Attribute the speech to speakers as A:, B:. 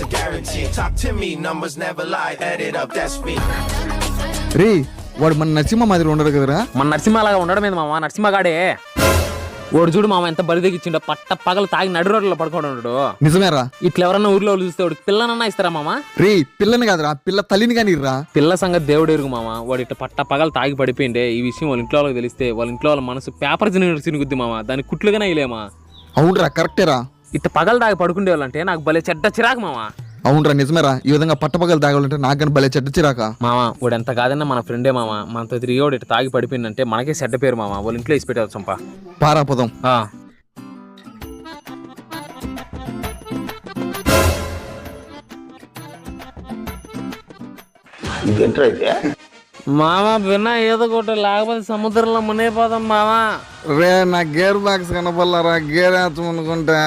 A: a guarantee. Talk to me, numbers never lie. Add it up, that's me.
B: రే వాడు మన నరసింహ మాదిరి ఉండడు కదరా.
C: మన నరసింహ లాగా ఉండడం మీద మామ, నరసింహగాడే ఓడి చూడు మామ ఎంత బరి తెగించిండో, పట్ట పగలు తాగి నడు రోడ్లో పడుకోవడం ఉన్నాడు.
B: నిజమేరా.
C: ఇట్లా ఎవరన్నా ఊర్లో చూస్తే వాడికి పిల్లనన్నా ఇస్తారా మామ?
B: రే పిల్లని కాదురా, పిల్ల తల్లిని కానీ ఇర్రా.
C: పిల్ల సంగతి దేవుడు ఎరుగు మామ. వాడు ఇట్లా పట్ట పగలు తాగి పడిపోయిండే ఈ విషయం వాళ్ళ ఇంట్లో వాళ్ళకి తెలిస్తే వాళ్ళ ఇంట్లో వాళ్ళ మనసు పేపర్ చినుగుద్ది మామ. దాన్ని కుట్లుగానే ఇలేమా.
B: అవునరా కరెక్టేరా.
C: ఇట్లా పగలు తాగి పడుకుండే వాళ్ళంటే నాకు భలే చెడ్డ చిరాకు మామ.
B: అవునరా నిజమేరా. ఈ విధంగా పట్టపగలు తాగాలంటే నాకు కానీ భలే చెడ్డ చిరాక.
C: మామ వాడు ఎంత కాదన్నా మన ఫ్రెండే మామ. మనతో తిరిగి వాడు ఇట్లా తాగి పడిపోయిందంటే మనకే చెడ్డ పేరు మామ. వాళ్ళ ఇంట్లో వేసి పెట్టారు చంప.
B: పారాపదం.
C: మామ విన్నా ఏదో ఒకటి లేకపోతే సముద్రంలో మునిగిపోదాం మామ.
B: రే నా గేర్ బాక్స్ కనపల్లారా, గేర్ వేస్తాం అనుకుంటా.